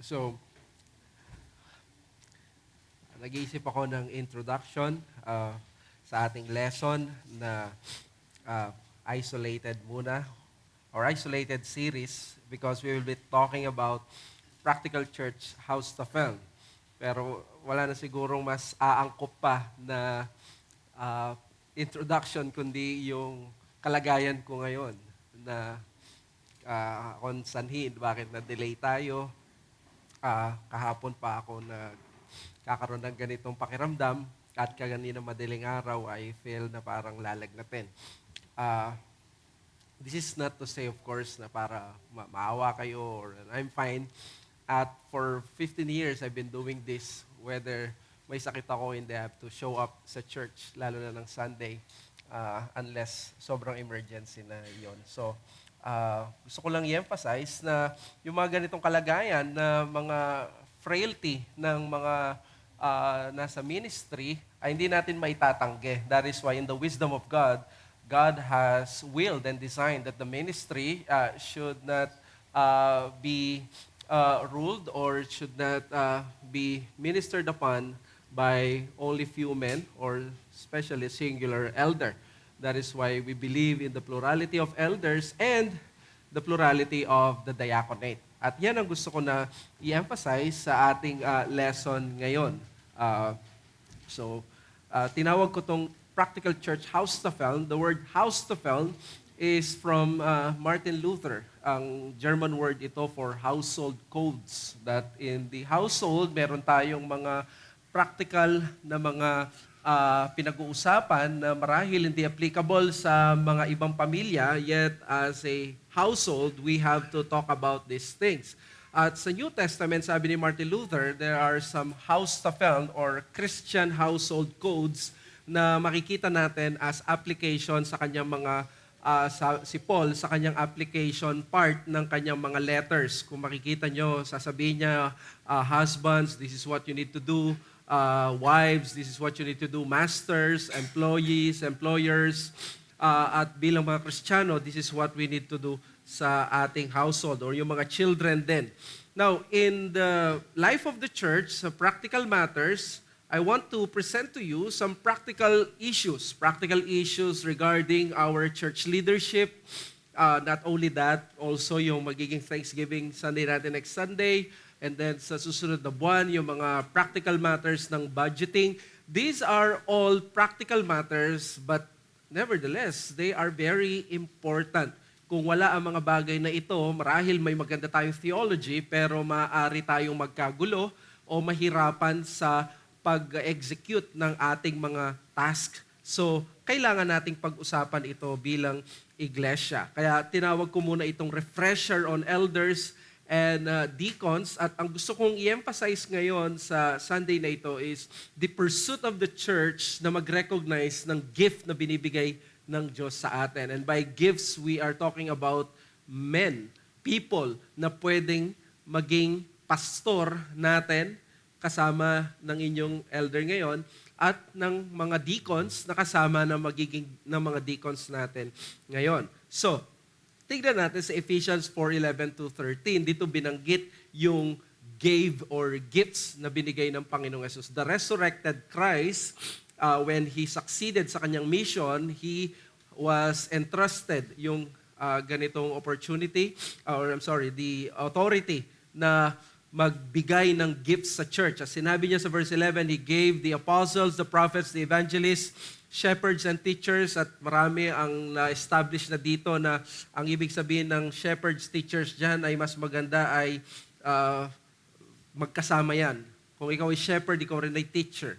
So, nag-iisip ako ng introduction sa ating lesson na uh, isolated muna or isolated series because we will be talking about practical church house to film. Pero wala na sigurong mas aangkop pa na uh, introduction kundi yung kalagayan ko ngayon na kung sanhin bakit na-delay tayo. Kahapon pa ako kakaroon ng ganitong pakiramdam at kaganina madaling araw, I feel na parang lalagnatin. This is not to say, of course, na para maawa kayo or I'm fine. At for 15 years, I've been doing this, whether may sakit ako, hindi I have to show up sa church, lalo na ng Sunday, unless sobrang emergency na yon. So, gusto ko lang i-emphasize na yung mga ganitong kalagayan na mga frailty ng mga nasa ministry ay hindi natin maitatanggi. That is why in the wisdom of God, God has willed and designed that the ministry should not be ruled or should not be ministered upon by only few men or especially singular elder. That is why we believe in the plurality of elders and the plurality of the diaconate. At yan ang gusto ko na i-emphasize sa ating lesson ngayon. Tinawag ko tong Practical Church Haustafel. The word Haustafel is from Martin Luther. Ang German word ito for household codes. That in the household, meron tayong mga practical na mga pinag-uusapan na marahil hindi applicable sa mga ibang pamilya, yet as a household, we have to talk about these things. At sa New Testament, sabi ni Martin Luther, there are some Haustafel or Christian household codes na makikita natin as application sa kanyang mga si Paul sa kanyang application part ng kanyang mga letters. Kung makikita nyo, sasabihin niya, husbands, this is what you need to do. Wives, this is what you need to do. Masters, employees, employers, at bilang mga Kristiyano, this is what we need to do sa ating household or yung mga children din. Now, in the life of the church, sa practical matters, I want to present to you some practical issues regarding our church leadership. Not only that, also yung magiging Thanksgiving Sunday natin next Sunday, and then sa susunod na buwan, yung mga practical matters ng budgeting. These are all practical matters, but nevertheless, they are very important. Kung wala ang mga bagay na ito, marahil may maganda tayong theology, pero maaari tayong magkagulo o mahirapan sa pag-execute ng ating mga task. So, kailangan nating pag-usapan ito bilang iglesia. Kaya tinawag ko muna itong refresher on elders and deacons. At ang gusto kong i-emphasize ngayon sa Sunday na ito is the pursuit of the church na mag-recognize ng gift na binibigay ng Diyos sa atin. And by gifts, we are talking about men, people na pwedeng maging pastor natin kasama ng inyong elder ngayon at ng mga deacons na kasama ng mga deacons natin ngayon. So, tignan natin sa Ephesians 4:11-13. Dito binanggit yung gave or gifts na binigay ng Panginoong Yesus. The resurrected Christ, when He succeeded sa kanyang mission, He was entrusted yung ganitong opportunity, the authority na magbigay ng gifts sa church. As sinabi niya sa verse 11, He gave the apostles, the prophets, the evangelists, shepherds and teachers, at marami ang na-establish na dito na ang ibig sabihin ng shepherds, teachers dyan ay mas maganda ay magkasama yan. Kung ikaw ay shepherd, ikaw rin ay teacher.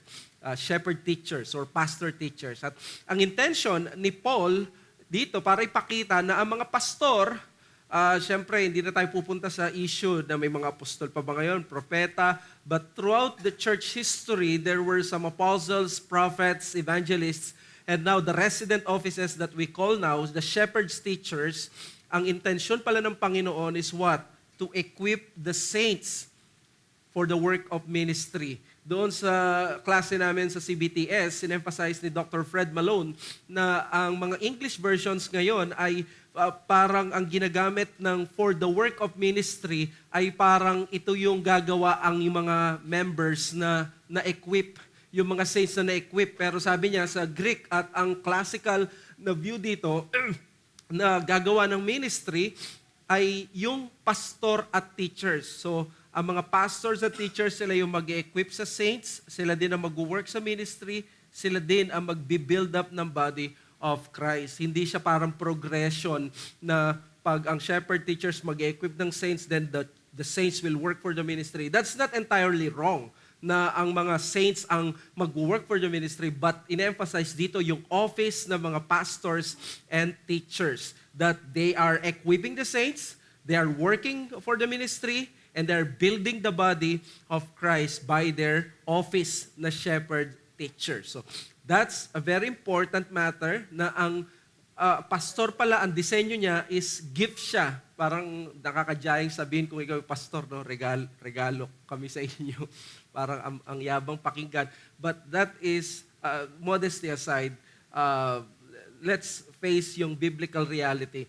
Shepherd teachers or pastor teachers. At ang intention ni Paul dito para ipakita na ang mga pastor, siyempre, hindi na tayo pupunta sa issue na may mga apostol pa ba ngayon, propeta, but throughout the church history, there were some apostles, prophets, evangelists, and now the resident offices that we call now, the shepherds, teachers. Ang intensyon pala ng Panginoon is what? To equip the saints for the work of ministry. Doon sa klase namin sa CBTS, sinemphasize ni Dr. Fred Malone na ang mga English versions ngayon ay parang ang ginagamit ng for the work of ministry ay parang ito yung gagawa ang yung mga members na na-equip, yung mga saints na na-equip. Pero sabi niya sa Greek at ang classical na view dito na gagawa ng ministry ay yung pastor at teachers. So, ang mga pastors at teachers, sila yung mag-equip sa saints, sila din ang mag-work sa ministry, sila din ang mag-build up ng body of Christ. Hindi siya parang progression na pag ang shepherd teachers mag-equip ng saints, then the saints will work for the ministry. That's not entirely wrong na ang mga saints ang mag-work for the ministry, but in-emphasize dito yung office ng mga pastors and teachers, that they are equipping the saints, they are working for the ministry, and they are building the body of Christ by their office na shepherd teacher. So, that's a very important matter na ang pastor pala, ang disenyo niya is gift siya. Parang nakakadyaing sabihin kung ikaw pastor, no? Regalo kami sa inyo. Parang ang yabang pakinggan. But that is, modesty aside, let's face yung biblical reality.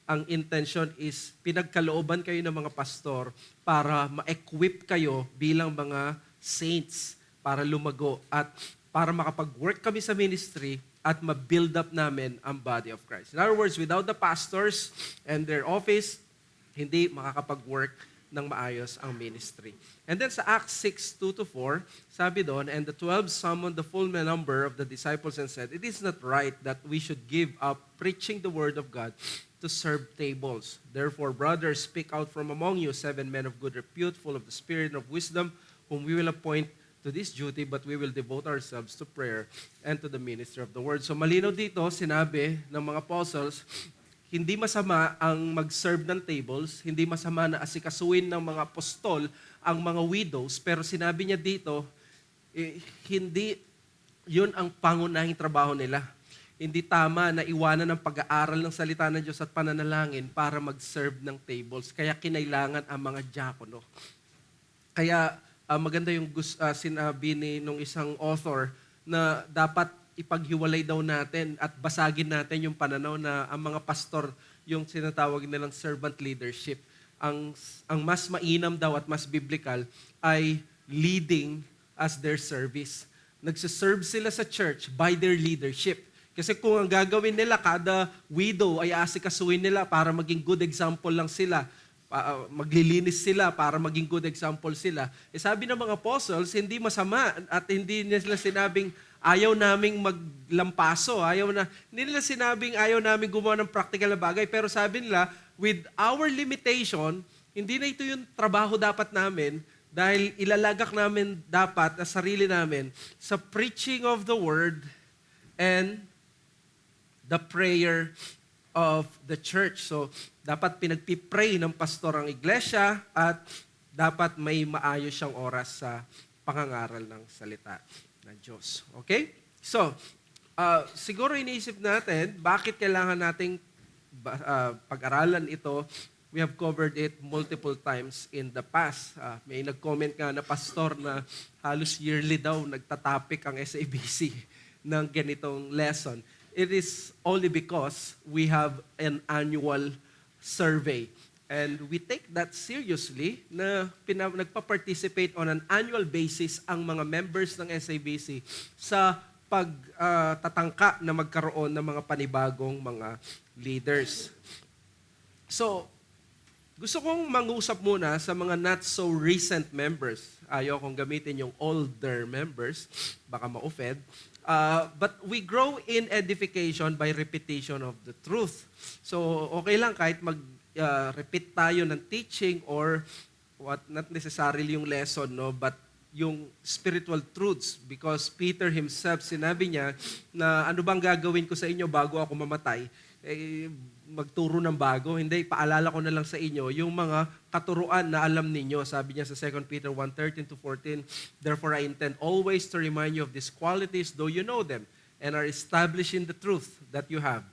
Ang intention is pinagkalooban kayo ng mga pastor para ma-equip kayo bilang mga saints para lumago at para makapag-work kami sa ministry at ma-build up namin ang body of Christ. In other words, without the pastors and their office, hindi makakapag-work ng maayos ang ministry. And then sa Acts 6:2-4, sabi doon, and the 12 summoned the full number of the disciples and said, "It is not right that we should give up preaching the word of God to serve tables. Therefore, brothers, speak out from among you 7 men of good repute, full of the spirit and of wisdom, whom we will appoint to this duty, but we will devote ourselves to prayer and to the ministry of the word." So malinaw dito, sinabi ng mga apostles, hindi masama ang mag-serve ng tables, hindi masama na asikasuin ng mga apostol ang mga widows, pero sinabi niya dito, hindi yun ang pangunahing trabaho nila. Hindi tama na iwanan ng pag-aaral ng salita ng Diyos at pananalangin para mag-serve ng tables. Kaya kinailangan ang mga diakono. Kaya maganda yung sinabi nung isang author na dapat ipaghiwalay daw natin at basagin natin yung pananaw na ang mga pastor, yung sinatawag nilang servant leadership. Ang mas mainam daw at mas biblical ay leading as their service. Nagsiserve sila sa church by their leadership. Kasi kung ang gagawin nila, kada widow ay asikasuhin nila para maging good example lang sila, maglilinis sila para maging good example sila. Sabi ng mga apostles, hindi masama at hindi nila sinabing ayaw naming maglampaso, hindi nila sinabing ayaw naming gumawa ng practical na bagay, pero sabi nila, with our limitation, hindi na ito yung trabaho dapat namin dahil ilalagak namin dapat sa sarili namin sa preaching of the word and the prayer of the church. So, dapat pinagpipray ng pastor ang iglesia at dapat may maayos siyang oras sa pangangaral ng salita ng Diyos. Okay? So, siguro iniisip natin, bakit kailangan nating pag-aralan ito? We have covered it multiple times in the past. May nag-comment nga na pastor na halos yearly daw nagtatapik ang SABC ng ganitong lesson. It is only because we have an annual survey. And we take that seriously na nagpa-participate on an annual basis ang mga members ng SABC sa pagtatangka na magkaroon ng mga panibagong mga leaders. So, gusto kong mangusap muna sa mga not so recent members. Ayaw kong gamitin yung older members, baka ma-offend. But we grow in edification by repetition of the truth. So, okay lang kahit mag-repeat tayo ng teaching or not necessarily yung lesson, no, but yung spiritual truths. Because Peter himself, sinabi niya na ano bang gagawin ko sa inyo bago ako mamatay? Magturo ng bago. Hindi, paalala ko na lang sa inyo yung mga katuruan na alam ninyo. Sabi niya sa 2 Peter 1:13-14, "Therefore I intend always to remind you of these qualities, though you know them, and are established in the truth that you have.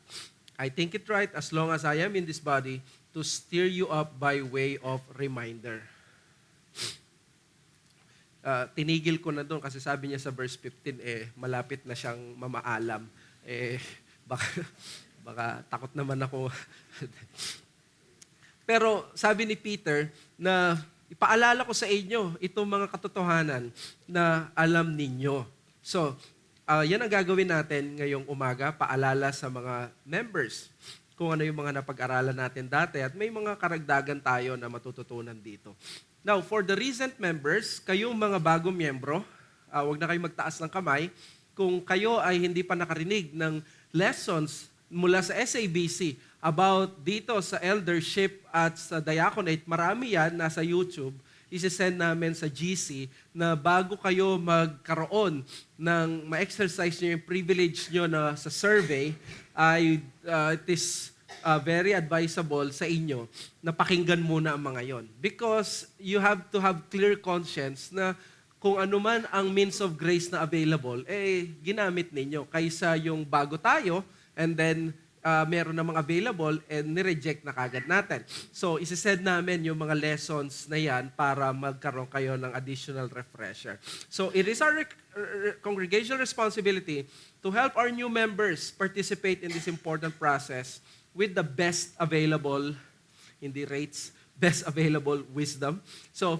I think it right, as long as I am in this body, to stir you up by way of reminder." Tinigil ko na doon kasi sabi niya sa verse 15, malapit na siyang mamaalam. baka takot naman ako. Pero sabi ni Peter na ipaalala ko sa inyo itong mga katotohanan na alam ninyo. So, yan ang gagawin natin ngayong umaga, paalala sa mga members kung ano yung mga napag-aralan natin dati at may mga karagdagan tayo na matututunan dito. Now, for the recent members, kayong mga bagong miyembro, wag na kayong magtaas ng kamay. Kung kayo ay hindi pa nakarinig ng lessons mula sa SABC about dito sa eldership at sa diaconate, marami yan nasa YouTube. Isi-send namin sa GC na bago kayo magkaroon ng ma-exercise nyo yung privilege nyo na sa survey, ay it is very advisable sa inyo na pakinggan muna ang mga yon. Because you have to have clear conscience na kung ano man ang means of grace na available, ginamit ninyo. Kaysa yung bago tayo, and then meron namang available, and nireject na kagad natin. So, isi-send namin yung mga lessons na yan para magkaroon kayo ng additional refresher. So, it is our congregational responsibility to help our new members participate in this important process with the best available, hindi rates, best available wisdom. So,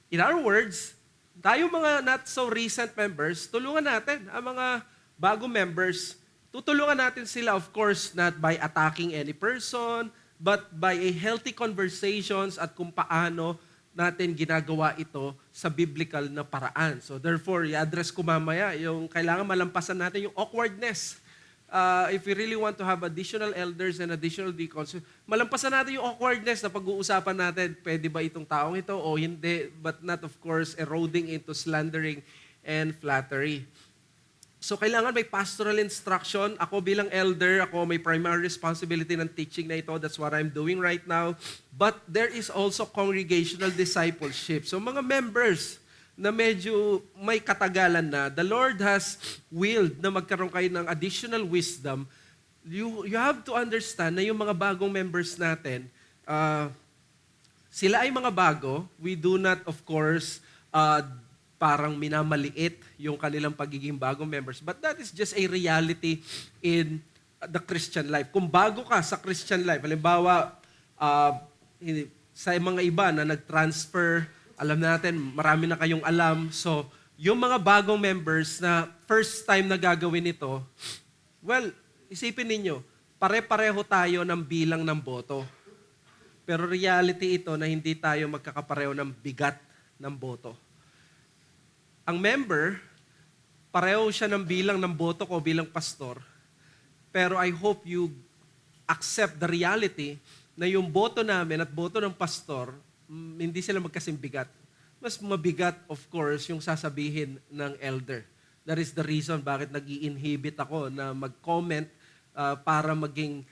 in other words, tayo mga not so recent members, tulungan natin ang mga bagong members. Tutulungan natin sila, of course, not by attacking any person, but by a healthy conversations at kung paano natin ginagawa ito sa biblical na paraan. So therefore, i-address ko mamaya yung kailangan malampasan natin yung awkwardness. If we really want to have additional elders and additional deacons, malampasan natin yung awkwardness na pag-uusapan natin, pwede ba itong taong ito o hindi, but not of course eroding into slandering and flattery. So kailangan may pastoral instruction. Ako bilang elder, ako may primary responsibility ng teaching na ito. That's what I'm doing right now. But there is also congregational discipleship. So mga members na medyo may katagalan na, the Lord has willed na magkaroon kayo ng additional wisdom. You have to understand na yung mga bagong members natin, sila ay mga bago. We do not, of course, parang minamaliit yung kanilang pagiging bagong members. But that is just a reality in the Christian life. Kung bago ka sa Christian life, halimbawa, sa mga iba na nag-transfer, alam natin, marami na kayong alam. So, yung mga bagong members na first time na gagawin ito, well, isipin ninyo, pare-pareho tayo ng bilang ng boto. Pero reality ito na hindi tayo magkakapareho ng bigat ng boto. Ang member, pareho siya ng bilang ng boto ko bilang pastor, pero I hope you accept the reality na yung boto namin at boto ng pastor, hindi sila magkasing bigat. Mas mabigat, of course, yung sasabihin ng elder. That is the reason bakit nag-i-inhibit ako na mag-comment para maging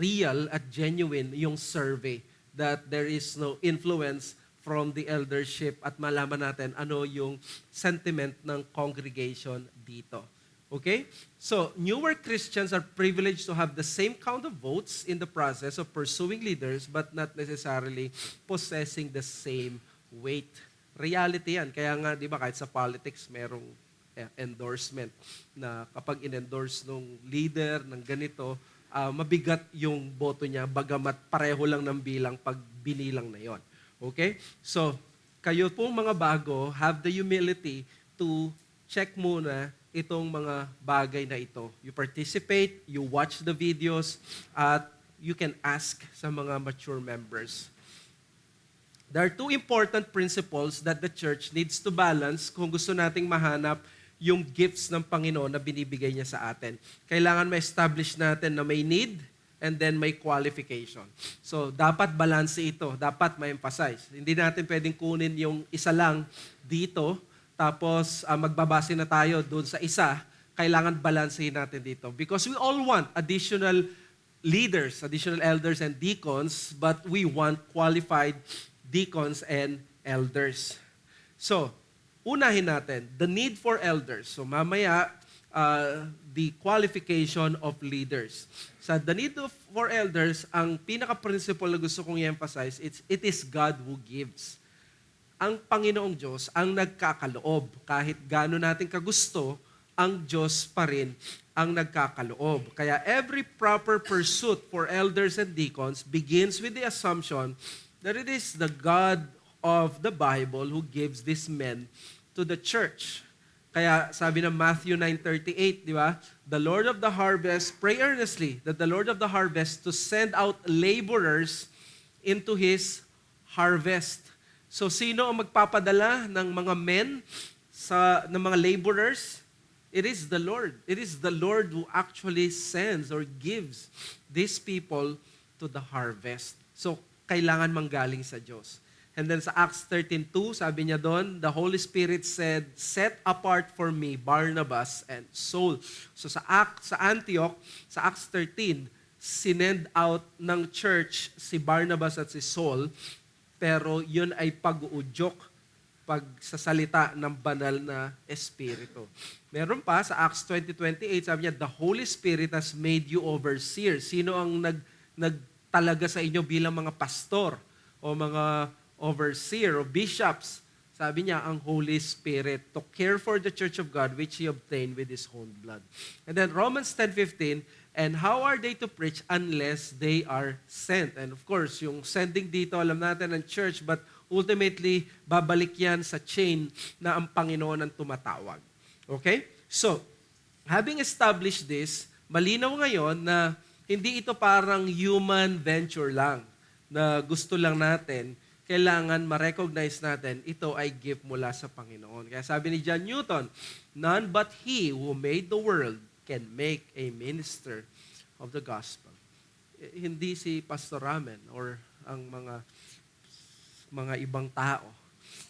real at genuine yung survey, that there is no influence from the eldership at malaman natin ano yung sentiment ng congregation dito. Okay? So, newer Christians are privileged to have the same count of votes in the process of pursuing leaders but not necessarily possessing the same weight. Reality yan. Kaya nga, di ba, kahit sa politics, merong endorsement na kapag in-endorse nung leader ng ganito, mabigat yung boto niya, bagamat pareho lang ng bilang pag binilang na yon. Okay? So, kayo pong mga bago, have the humility to check muna itong mga bagay na ito. You participate, you watch the videos, at you can ask sa mga mature members. There are two important principles that the church needs to balance kung gusto nating mahanap yung gifts ng Panginoon na binibigay niya sa atin. Kailangan ma-establish natin na may need and then may qualification. So, dapat balance ito. Dapat ma-emphasize. Hindi natin pwedeng kunin yung isa lang dito, tapos magbabase na tayo doon sa isa, kailangan balansehin natin dito. Because we all want additional leaders, additional elders and deacons, but we want qualified deacons and elders. So, unahin natin, the need for elders. So mamaya, the qualification of leaders. Sa the need for elders, ang pinaka-principle na gusto kong i-emphasize, it is God who gives. Ang Panginoong Diyos ang nagkakaloob. Kahit gaano natin kagusto, ang Diyos pa rin ang nagkakaloob. Kaya every proper pursuit for elders and deacons begins with the assumption that it is the God of the Bible who gives these men to the church. Kaya sabi ng Matthew 9:38, di ba? The Lord of the harvest, pray earnestly that the Lord of the harvest to send out laborers into His harvest. So sino ang magpapadala ng mga men, ng mga laborers? It is the Lord. It is the Lord who actually sends or gives these people to the harvest. So kailangan manggaling sa Diyos. And then sa Acts 13:2, sabi niya doon, the Holy Spirit said, set apart for me Barnabas and Saul. So sa Antioch, sa Acts 13, sinend out ng church si Barnabas at si Saul, pero yun ay pag-uudyok, pagsasalita ng banal na Espiritu. Meron pa sa Acts 20:28, sabi niya, the Holy Spirit has made you overseers. Sino ang nagtalaga sa inyo bilang mga pastor o mga overseer o bishops? Sabi niya, ang Holy Spirit to care for the church of God which He obtained with His own blood. And then Romans 10:15, and how are they to preach unless they are sent? And of course, yung sending dito, alam natin ng church, but ultimately, babalik yan sa chain na ang Panginoon ang tumatawag. Okay? So, having established this, malinaw ngayon na hindi ito parang human venture lang na gusto lang natin. Kailangan ma-recognize natin ito ay gift mula sa Panginoon. Kaya sabi ni John Newton, none but He who made the world can make a minister of the gospel. Hindi si Pastor Ramen or ang mga ibang tao.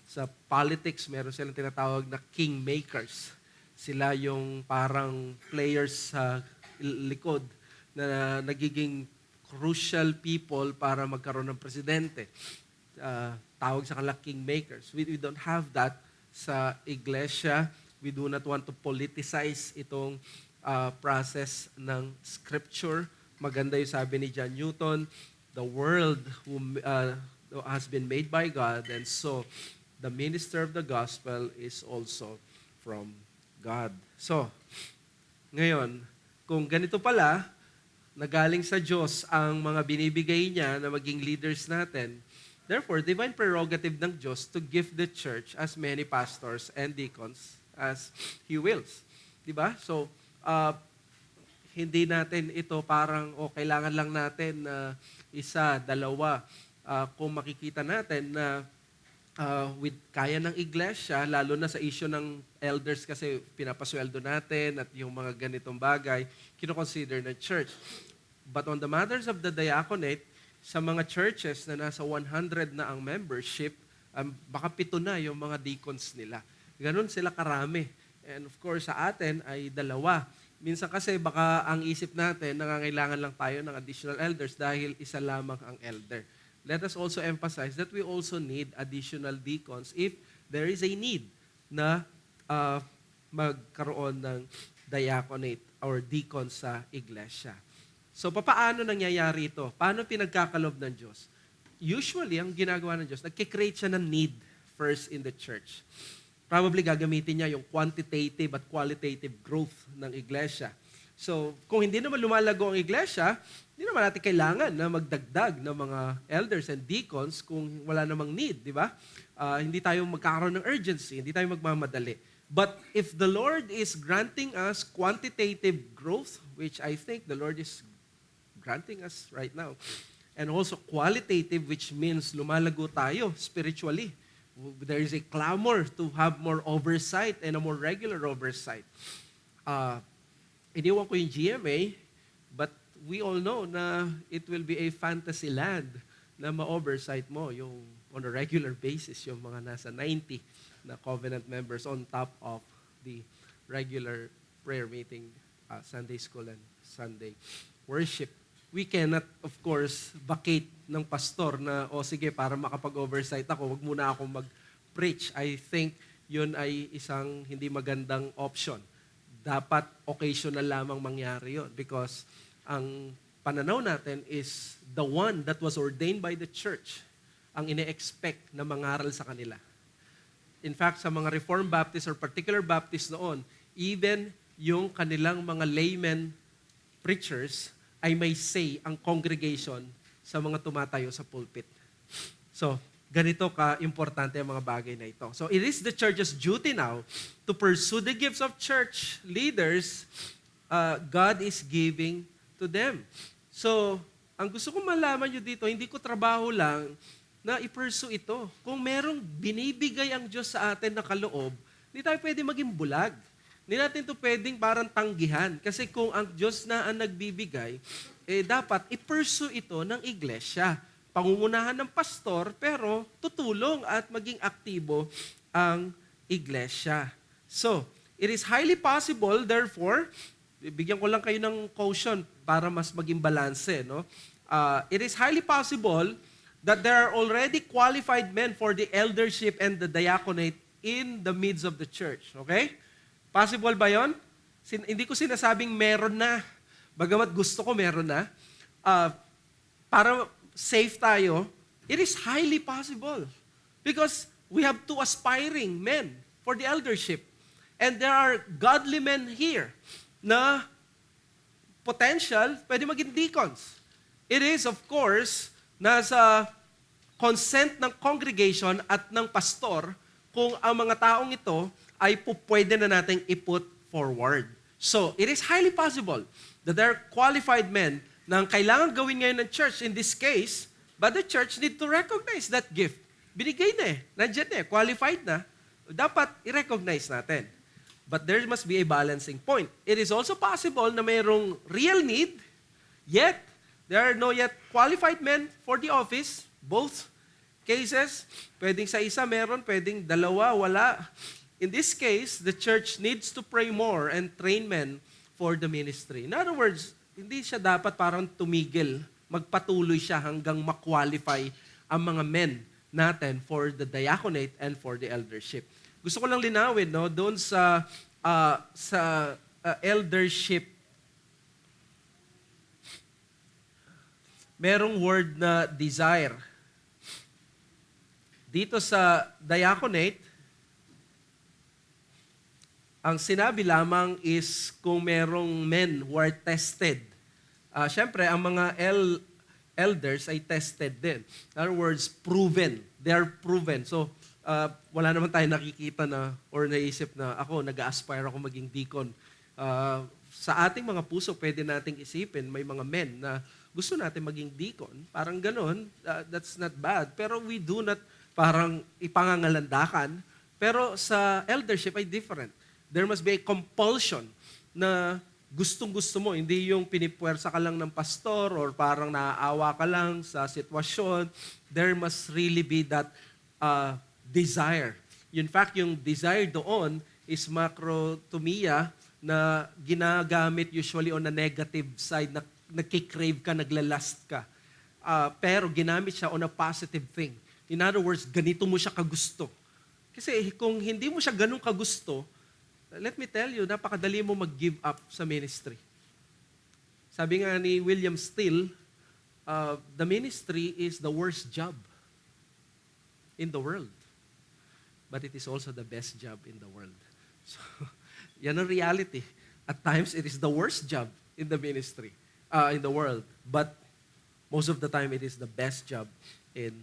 Sa politics, meron silang tinatawag na kingmakers. Sila yung parang players sa likod na nagiging crucial people para magkaroon ng presidente. Tawag sa kanila kingmakers. We don't have that sa iglesia. We do not want to politicize itong process ng scripture. Maganda yung sabi ni John Newton, the world has been made by God, and so the minister of the gospel is also from God. So, ngayon, kung ganito pala, nagaling sa Diyos ang mga binibigay niya na maging leaders natin, therefore, divine prerogative ng Diyos to give the church as many pastors and deacons as He wills. Diba? So, hindi natin ito parang, kailangan lang natin isa, dalawa. Kung makikita natin na with kaya ng iglesia, lalo na sa issue ng elders kasi pinapasweldo natin at yung mga ganitong bagay, kinoconsider ng church. But on the matters of the diaconate, sa mga churches na nasa 100 na ang membership, baka 7 na yung mga deacons nila. Ganon sila karami. And of course, sa atin ay 2. Minsan kasi baka ang isip natin, nangangailangan lang tayo ng additional elders dahil isa lamang ang elder. Let us also emphasize that we also need additional deacons if there is a need na magkaroon ng diaconate or deacon sa iglesia. So, paano nangyayari ito? Paano pinagkakalob ng Diyos? Usually, ang ginagawa ng Diyos, nagkikreate siya ng need first in the church. Probably gagamitin niya yung quantitative at qualitative growth ng iglesia. So, kung hindi naman lumalago ang iglesia, hindi naman natin kailangan na magdagdag ng mga elders and deacons kung wala namang need, di ba? Hindi tayo magkakaroon ng urgency, hindi tayo magmamadali. But if the Lord is granting us quantitative growth, which I think the Lord is granting us right now, and also qualitative, which means lumalago tayo spiritually. There is a clamor to have more oversight and a more regular oversight. Iniwan ko yung GMA, but we all know na it will be a fantasy land na ma-oversight mo yung on a regular basis, yung mga nasa 90 na covenant members on top of the regular prayer meeting, Sunday school and Sunday worship. We cannot, of course, vacate ng pastor na, sige, para makapag-oversight ako, wag muna ako mag-preach. I think yun ay isang hindi magandang option. Dapat occasional lamang mangyari yun because ang pananaw natin is the one that was ordained by the church ang ine-expect na mangaral sa kanila. In fact, sa mga Reformed Baptist or particular Baptist noon, even yung kanilang mga laymen preachers ay may say ang congregation sa mga tumatayo sa pulpit. So, ganito ka-importante ang mga bagay na ito. So, it is the church's duty now to pursue the gifts of church leaders God is giving to them. So, ang gusto kong malaman nyo dito, hindi ko trabaho lang na i-pursue ito. Kung merong binibigay ang Diyos sa atin na kaloob, hindi tayo pwede maging bulag. Hindi natin ito pwedeng parang tanggihan. Kasi kung ang Diyos na ang nagbibigay, dapat i-pursue ito ng iglesia. Pangungunahan ng pastor, pero tutulong at maging aktibo ang iglesia. So, it is highly possible, therefore, bigyan ko lang kayo ng caution para mas maging balanse. No? It is highly possible that there are already qualified men for the eldership and the diaconate in the midst of the church. Okay? Possible ba yon? Hindi ko sinasabing meron na. Bagamat gusto ko meron na. Para safe tayo, it is highly possible. Because we have two aspiring men for the eldership. And there are godly men here na potential, pwede maging deacons. It is, of course, nasa consent ng congregation at ng pastor kung ang mga taong ito ay pwede na nating i-put forward. So, it is highly possible that there are qualified men na ang kailangan gawin ngayon ng church in this case, but the church need to recognize that gift. Binigay na nandiyan na qualified na, dapat i-recognize natin. But there must be a balancing point. It is also possible na mayroong real need, yet there are no yet qualified men for the office. Both cases, pwedeng sa isa meron, pwedeng dalawa, wala. In this case, the church needs to pray more and train men for the ministry. In other words, hindi siya dapat parang tumigil, magpatuloy siya hanggang ma-qualify ang mga men natin for the diaconate and for the eldership. Gusto ko lang linawin, no, doon sa eldership, merong word na desire. Dito sa diaconate, ang sinabi lamang is kung merong men who are tested. Siyempre, ang mga elders ay tested din. In other words, proven. They are proven. So, wala naman tayo nakikita na or naisip na ako, nag-aspire ako maging deacon. Sa ating mga puso, pwede nating isipin, may mga men na gusto natin maging deacon. Parang ganon, that's not bad. Pero we do not parang ipangangalandakan. Pero sa eldership ay different. There must be a compulsion na gustong-gusto mo. Hindi yung pinipuwersa ka lang ng pastor or parang naaawa ka lang sa sitwasyon. There must really be that desire. In fact, yung desire doon is macrotomia na ginagamit usually on the negative side, na nagkikrave ka, naglalast ka. Pero ginamit siya on a positive thing. In other words, ganito mo siya kagusto. Kasi kung hindi mo siya ganun kagusto, let me tell you, napakadali mo mag-give up sa ministry. Sabi nga ni William Steele, the ministry is the worst job in the world. But it is also the best job in the world. So, yan ang reality. At times, it is the worst job in the ministry, in the world. But most of the time, it is the best job in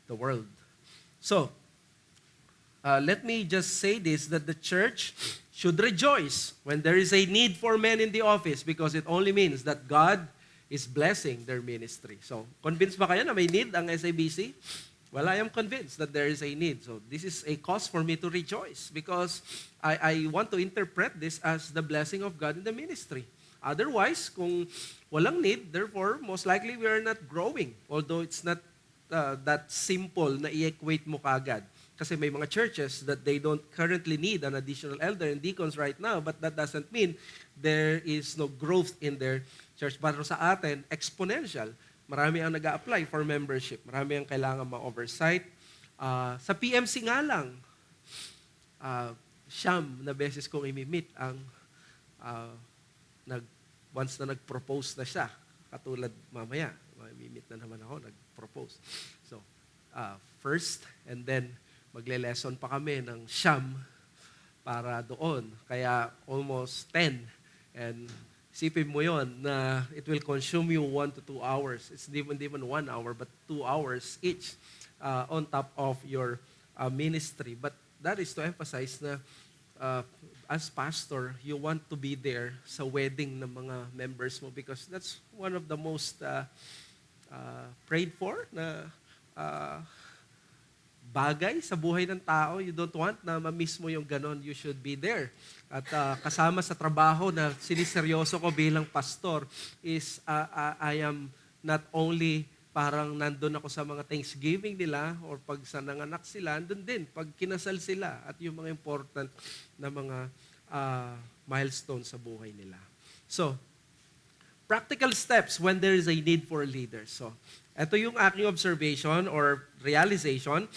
the world. So, let me just say this, that the church should rejoice when there is a need for men in the office because it only means that God is blessing their ministry. So, convinced ba kayo na may need ang SABC? Well, I am convinced that there is a need. So, this is a cause for me to rejoice because I want to interpret this as the blessing of God in the ministry. Otherwise, kung walang need, therefore, most likely we are not growing. Although it's not that simple na i-equate mo kaagad. Kasi may mga churches that they don't currently need an additional elder and deacons right now, but that doesn't mean there is no growth in their church. Pero sa atin, exponential. Marami ang nag-a-apply for membership. Marami ang kailangan ma-oversight. Sa PMC nga lang, siyam na beses kong imi-meet ang once na nag-propose na siya. Katulad mamaya, imi-meet na naman ako, nag-propose. So, first, and then magle-lesson pa kami ng siyam para doon. Kaya almost 10. And isipin mo yon na it will consume you 1 to 2 hours. It's even 1 hour, but 2 hours each on top of your ministry. But that is to emphasize na as pastor, you want to be there sa wedding ng mga members mo because that's one of the most prayed for na bagay sa buhay ng tao. You don't want na ma-miss mo yung ganon. You should be there. At kasama sa trabaho na siniseryoso ko bilang pastor is I am not only parang nandun ako sa mga Thanksgiving nila or pag sa nanganak sila, nandun din pag kinasal sila at yung mga important na mga milestones sa buhay nila. So, practical steps when there is a need for leaders. So, ito yung aking observation or realization.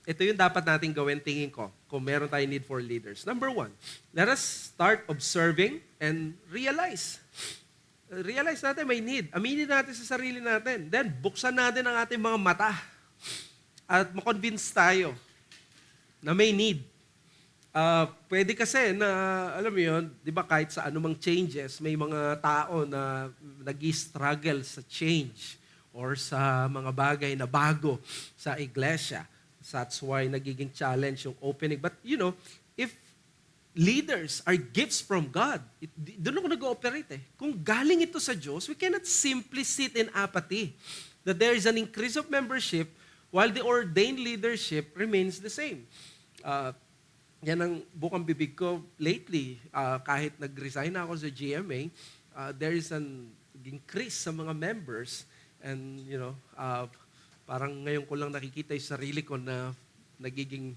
Ito yung dapat natin gawin, tingin ko, kung meron tayong need for leaders. Number 1, let us start observing and realize. Realize natin may need. Aminin natin sa sarili natin. Then, buksan natin ang ating mga mata at makonvince tayo na may need. Pwede kasi na, alam mo yun, di ba kahit sa anumang changes, may mga tao na nag-struggle sa change or sa mga bagay na bago sa iglesia. That's why nagiging challenge yung opening. But you know, if leaders are gifts from God, doon ako nag-ooperate eh. Kung galing ito sa Diyos, we cannot simply sit in apathy. That there is an increase of membership while the ordained leadership remains the same. Yan ang bukang bibig ko lately. Kahit nag-resign ako sa GMA, there is an increase sa mga members. And, you know, parang ngayon ko lang nakikita yung sarili ko na nagiging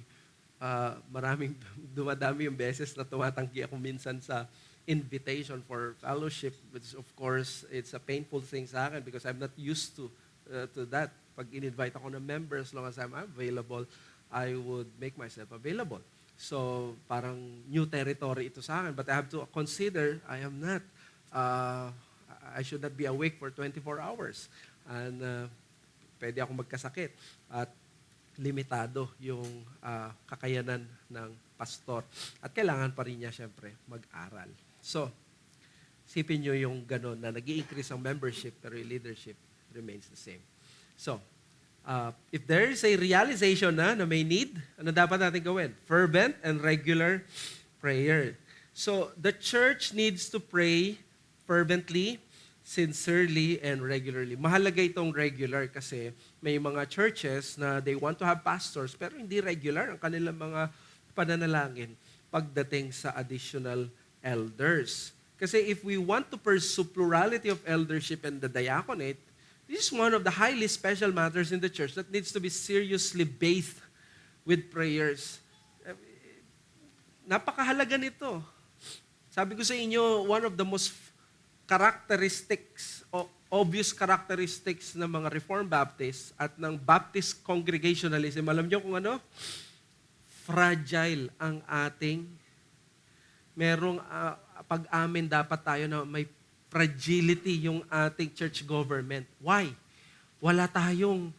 maraming dumadami yung beses na tumatanggi ako minsan sa invitation for fellowship, which of course, it's a painful thing sa akin because I'm not used to that. Pag in-invite ako ng members, as long as I'm available, I would make myself available. So, parang new territory ito sa akin. But I have to consider, I am not, I should not be awake for 24 hours. And pwede ako magkasakit. At limitado yung kakayanan ng pastor. At kailangan pa rin niya, syempre, mag-aral. So, sipin nyo yung gano'n na nag-i-increase ang membership pero yung leadership remains the same. So, if there is a realization na may need, ano dapat natin gawin? Fervent and regular prayer. So, the church needs to pray fervently, sincerely, and regularly. Mahalaga itong regular kasi may mga churches na they want to have pastors pero hindi regular ang kanilang mga pananalangin pagdating sa additional elders. Kasi if we want to pursue plurality of eldership and the diaconate, this is one of the highly special matters in the church that needs to be seriously bathed with prayers. Napakahalaga nito. Sabi ko sa inyo, one of the most characteristics o obvious characteristics ng mga Reformed Baptists at ng Baptist Congregationalism, alam niyo kung ano? Fragile ang ating merong pag-amin dapat tayo na may fragility yung ating church government. Why? Wala tayong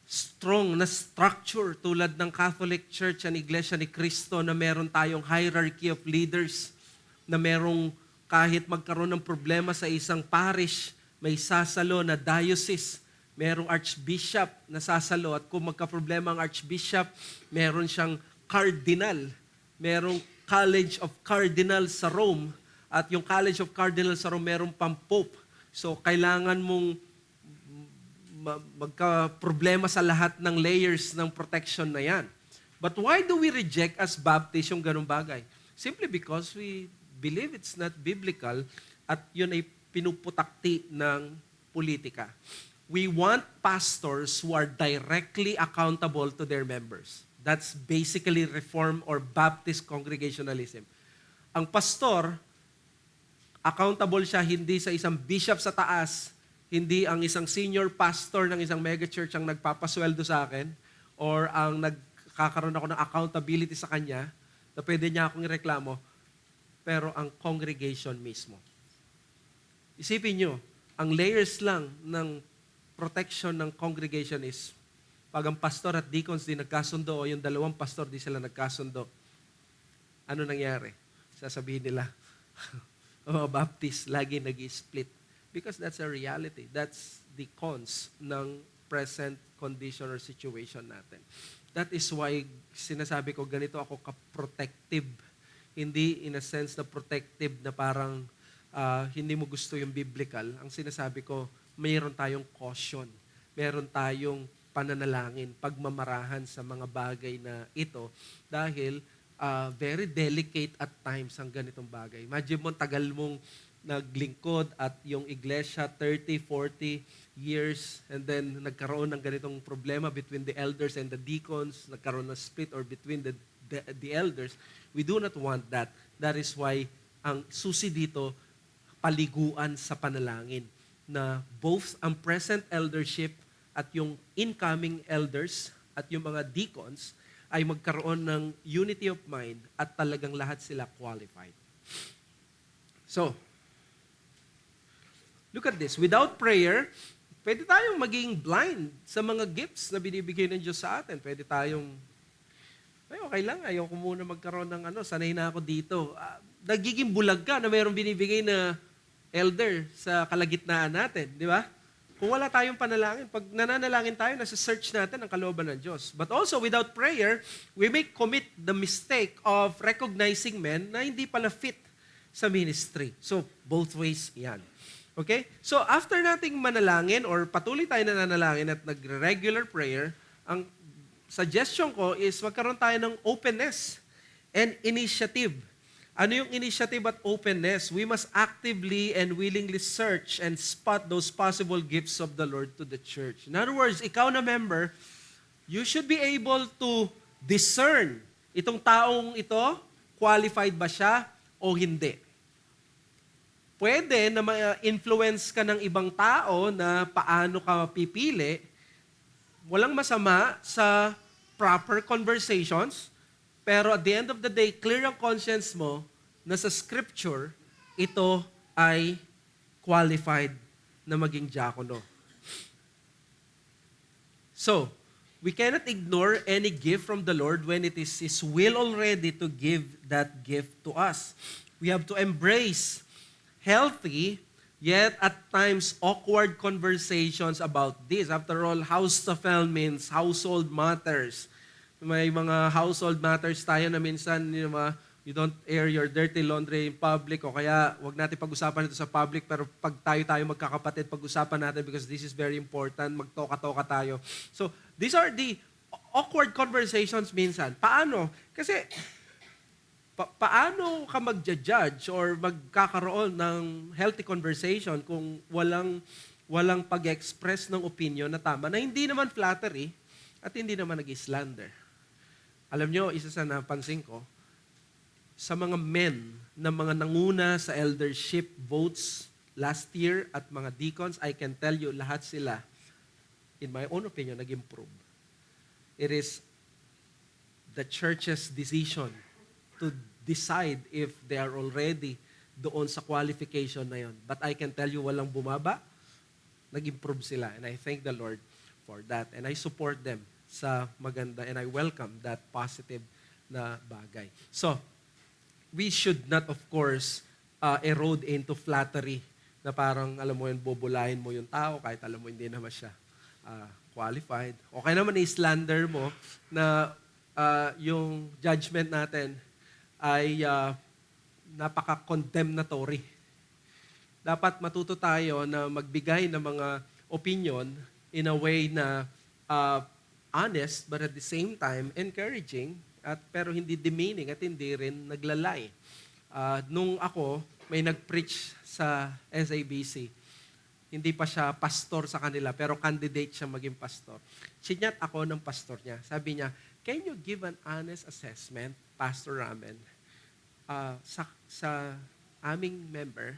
strong na structure tulad ng Catholic Church and Iglesia ni Cristo na meron tayong hierarchy of leaders, na merong kahit magkaroon ng problema sa isang parish, may sasalo na diocese, merong archbishop na sasalo, at kung magka-problema ang archbishop, meron siyang cardinal, merong College of Cardinals sa Rome, at yung College of Cardinals sa Rome, merong pang-pope. So, kailangan mong magka-problema sa lahat ng layers ng protection na yan. But why do we reject as Baptists yung ganung bagay? Simply because we believe it's not biblical at yun ay pinuputakti ng politika. We want pastors who are directly accountable to their members. That's basically Reformed or Baptist Congregationalism. Ang pastor, accountable siya hindi sa isang bishop sa taas, hindi ang isang senior pastor ng isang megachurch ang nagpapasweldo sa akin or ang nagkakaroon ako ng accountability sa kanya na pwede niya akong ireklamo, pero ang congregation mismo. Isipin nyo, ang layers lang ng protection ng congregation is pag ang pastor at deacons di nagkasundo o yung dalawang pastor di sila nagkasundo, ano nangyari? Sasabihin nila, ang mga Baptist lagi nag-split. Because that's a reality. That's the cons ng present condition or situation natin. That is why sinasabi ko ganito ako ka-protective. Hindi in a sense na protective na parang hindi mo gusto yung biblical. Ang sinasabi ko, mayroon tayong caution. Meron tayong pananalangin, pagmamarahan sa mga bagay na ito dahil very delicate at times ang ganitong bagay. Imagine mo, tagal mong naglingkod at yung iglesia 30, 40 years and then nagkaroon ng ganitong problema between the elders and the deacons, nagkaroon ng split or between the elders. We do not want that. That is why ang susi dito, paliguan sa panalangin na both ang present eldership at yung incoming elders at yung mga deacons ay magkaroon ng unity of mind at talagang lahat sila qualified. So, look at this. Without prayer, pwede tayong maging blind sa mga gifts na binibigay ng Diyos sa atin. Pwede tayong, okay lang, ayaw ko muna magkaroon ng sanay na ako dito. Nagiging bulag ka na mayroong binibigay na elder sa kalagitnaan natin, di ba? Kung wala tayong panalangin, pag nananalangin tayo, nasa search natin ang kalooban ng Diyos. But also, without prayer, we may commit the mistake of recognizing men na hindi pala fit sa ministry. So, both ways yan. Okay? So, after nating manalangin or patuloy tayo nananalangin at nag-regular prayer, ang suggestion ko is magkaroon tayo ng openness and initiative. Ano yung initiative at openness? We must actively and willingly search and spot those possible gifts of the Lord to the church. In other words, ikaw na member, you should be able to discern itong taong ito, qualified ba siya o hindi. Pwede na ma-influence ka ng ibang tao na paano ka pipili. Walang masama sa proper conversations, pero at the end of the day, clear ang conscience mo na sa scripture, ito ay qualified na maging diakono. So, we cannot ignore any gift from the Lord when it is His will already to give that gift to us. We have to embrace healthy, yet at times awkward conversations about this. After all, Haustafel means household matters. May mga household matters tayo na minsan, you don't air your dirty laundry in public o kaya wag natin pag-usapan ito sa public pero pag tayo magkakapatid, pag-usapan natin because this is very important, magtoka-toka tayo. So, these are the awkward conversations minsan. Paano? Kasi, paano ka magja-judge or magkakaroon ng healthy conversation kung walang pag-express ng opinion na tama na hindi naman flattery at hindi naman nag-slander. Alam nyo, isa sa napansin ko, sa mga men na mga nanguna sa eldership votes last year at mga deacons, I can tell you, lahat sila, in my own opinion, nag-improve. It is the church's decision to decide if they are already doon sa qualification na yon. But I can tell you, walang bumaba, nag-improve sila. And I thank the Lord for that. And I support them sa maganda and I welcome that positive na bagay. So, we should not, of course, erode into flattery na parang, alam mo yun, bobolahin mo yung tao kahit alam mo hindi naman siya qualified. Okay naman i-slander mo na yung judgment natin ay napaka-condemnatory. Dapat matuto tayo na magbigay ng mga opinion in a way na honest but at the same time encouraging pero hindi demeaning at hindi rin naglalay. Nung ako may nag-preach sa SABC, hindi pa siya pastor sa kanila pero candidate siya maging pastor. Sinyat ako ng pastor niya. Sabi niya, can you give an honest assessment, Pastor Ramen, sa aming member?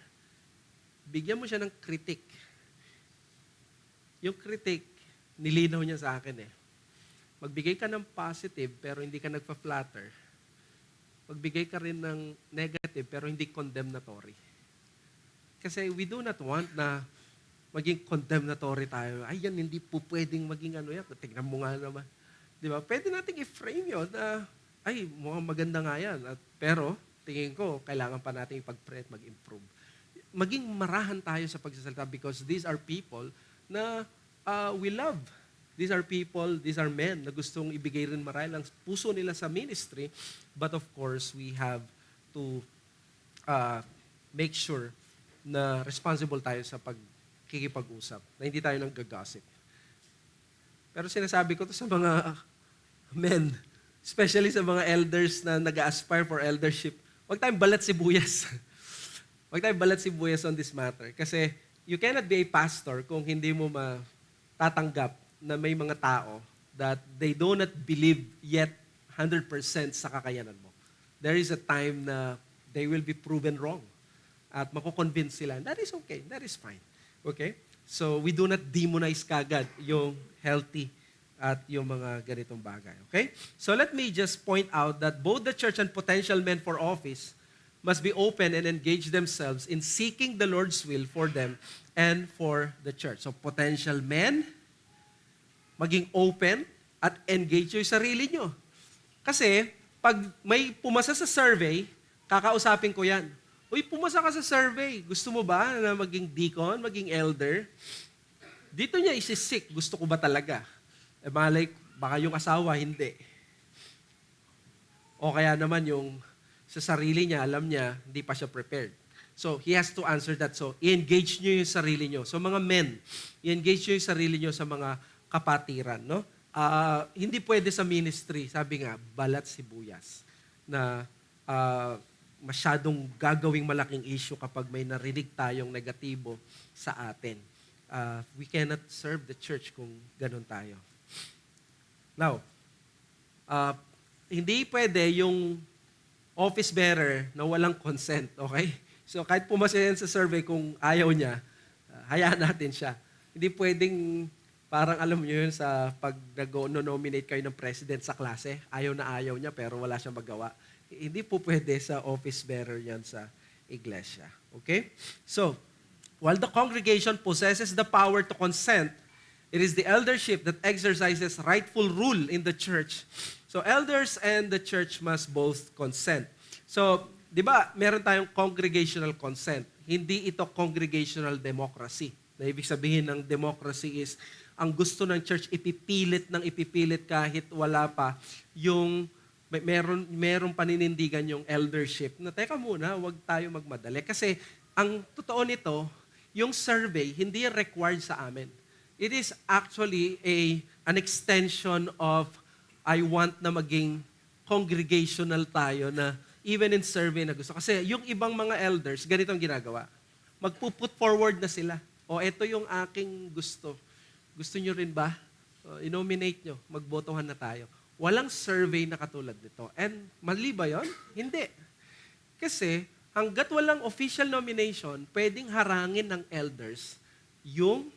Bigyan mo siya ng critic. Yung critic, nilinaw niya sa akin Magbigay ka ng positive pero hindi ka nagpa-flatter. Magbigay ka rin ng negative pero hindi condemnatory. Kasi we do not want na maging condemnatory tayo. Ay, yan, hindi po pwedeng maging yan. Tignan mo nga naman. Di ba? Pwede nating i-frame yun na ay, mukhang maganda nga yan. Pero, tingin ko, kailangan pa natin ipag-pray at mag-improve. Maging marahan tayo sa pagsasalita because these are people na we love. These are people, these are men na gustong ibigay rin marahil ang puso nila sa ministry. But of course, we have to make sure na responsible tayo sa pagkikipag-usap, na hindi tayo nang gagossip. Pero sinasabi ko to sa mga men, especially sa mga elders na nag-aspire for eldership, huwag tayong balat sibuyas. Huwag tayong balat sibuyas on this matter. Kasi you cannot be a pastor kung hindi mo matatanggap na may mga tao that they do not believe yet 100% sa kakayanan mo. There is a time na they will be proven wrong. At makukonvince sila. That is okay. That is fine. Okay? So we do not demonize kagad yung healthy at yung mga ganitong bagay. Okay? So let me just point out that both the church and potential men for office must be open and engage themselves in seeking the Lord's will for them and for the church. So potential men, maging open at engage yung sarili nyo. Kasi pag may pumasa sa survey, kakausapin ko yan. Uy, pumasa ka sa survey. Gusto mo ba na maging deacon, maging elder? Dito niya isisik. Gusto ko ba talaga? Malay, baka yung asawa, hindi. O kaya naman yung sa sarili niya, alam niya, hindi pa siya prepared. So, he has to answer that. So, i-engage niyo yung sarili niyo. So, mga men, i-engage niyo yung sarili niyo sa mga kapatiran. No? Hindi pwede sa ministry, sabi nga, balat sibuyas, na masyadong gagawing malaking issue kapag may narinig tayong negatibo sa atin. We cannot serve the church kung ganun tayo. Now, hindi pwede yung office bearer na walang consent, okay? So kahit pumasa yan sa survey kung ayaw niya, hayaan natin siya. Hindi pwedeng parang alam niyo yun sa pag nag-nominate kayo ng president sa klase, ayaw na ayaw niya pero wala siyang magawa. Hindi po pwede sa office bearer yan sa iglesia. Okay? So, while the congregation possesses the power to consent, it is the eldership that exercises rightful rule in the church. So, elders and the church must both consent. So, di ba, meron tayong congregational consent. Hindi ito congregational democracy. Na ibig sabihin ng democracy is, ang gusto ng church, ipipilit kahit wala pa yung meron paninindigan yung eldership na teka muna, wag tayo magmadali. Kasi ang totoo nito, yung survey, hindi required sa amin. It is actually an extension of I want na maging congregational tayo na even in survey na gusto. Kasi yung ibang mga elders, ganito ang ginagawa. Magpuput forward na sila. O eto yung aking gusto. Gusto nyo rin ba? I-nominate nyo. Magbotohan na tayo. Walang survey na katulad nito. And mali ba yun? Hindi. Kasi hanggat walang official nomination, pwedeng harangin ng elders yung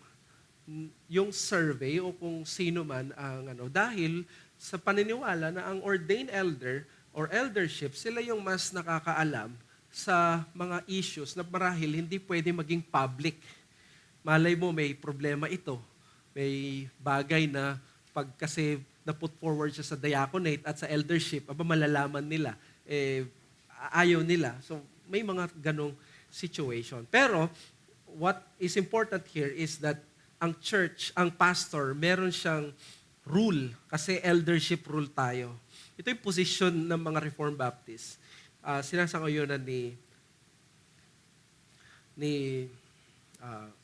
survey o kung sino man ang dahil sa paniniwala na ang ordained elder or eldership, sila yung mas nakakaalam sa mga issues na marahil hindi pwede maging public. Malay mo may problema ito. May bagay na pag kasi na-put forward siya sa diaconate at sa eldership, malalaman nila, ayaw nila. So, may mga ganong situation. Pero, what is important here is that ang church, ang pastor, meron siyang rule. Kasi eldership rule tayo. Ito yung position ng mga Reformed Baptist. Sinasangayonan ni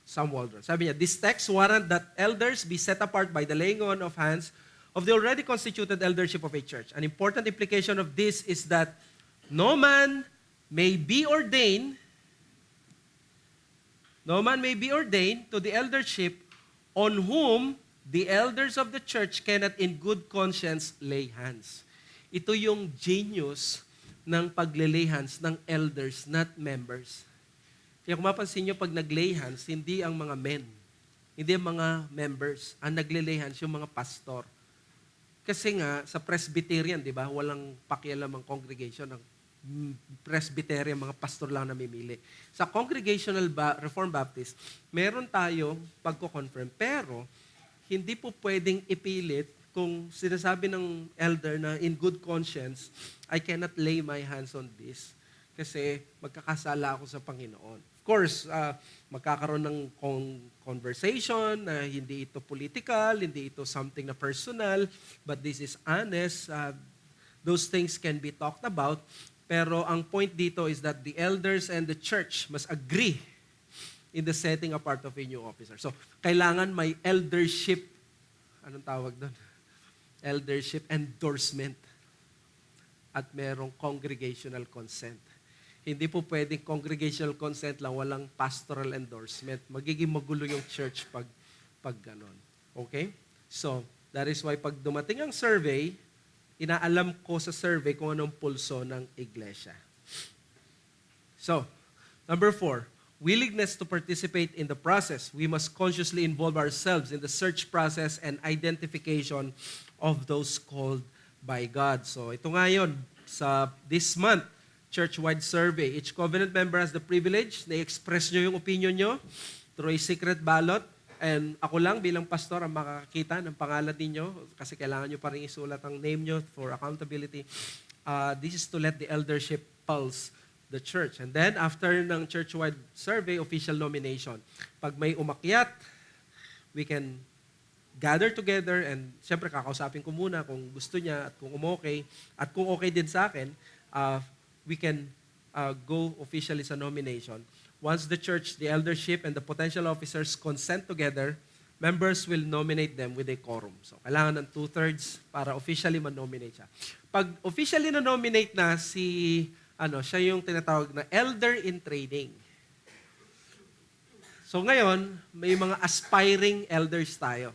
Sam Waldron. Sabi niya, this text warrant that elders be set apart by the laying on of hands of the already constituted eldership of a church. An important implication of this is that no man may be ordained to the eldership on whom the elders of the church cannot in good conscience lay hands. Ito yung genius ng paglay hands ng elders, not members. Kaya kung mapansin nyo, pag naglay hands, hindi ang mga men, hindi ang mga members, ang naglay hands yung mga pastor. Kasi nga, sa Presbyterian, di ba, walang pakialam ang congregation ng Presbyterian, mga pastor lang namimili. Sa Congregational Reformed Baptist, meron tayong pagko-confirm, pero hindi po pwedeng ipilit kung sinasabi ng elder na in good conscience, I cannot lay my hands on this kasi magkakasala ako sa Panginoon. Of course, magkakaroon ng conversation na hindi ito political, hindi ito something na personal, but this is honest. Those things can be talked about. Pero ang point dito is that the elders and the church must agree in the setting apart of a new officer. So, kailangan may eldership, anong tawag doon? Eldership endorsement. At merong congregational consent. Hindi po pwedeng congregational consent lang, walang pastoral endorsement. Magiging magulo yung church pag ganon. Okay? So, that is why pag dumating ang survey, inaalam ko sa survey kung anong pulso ng iglesia. So, number 4, willingness to participate in the process. We must consciously involve ourselves in the search process and identification of those called by God. So, ito nga yun, sa this month, church-wide survey. Each covenant member has the privilege na i-express nyo yung opinion nyo through a secret ballot. And ako lang bilang pastor ang makakakita ng pangalan ninyo kasi kailangan nyo pa rin isulat ang name nyo for accountability. This is to let the eldership pulse the church. And then, after ng church-wide survey, official nomination. Pag may umakyat, we can gather together and siyempre kakausapin ko muna kung gusto niya at kung umokay at kung okay din sa akin, we can go officially sa nomination. Once the church, the eldership, and the potential officers consent together, members will nominate them with a quorum. So, kailangan ng 2/3 para officially man-nominate siya. Pag officially na-nominate na siya yung tinatawag na elder in training. So, ngayon, may mga aspiring elders tayo.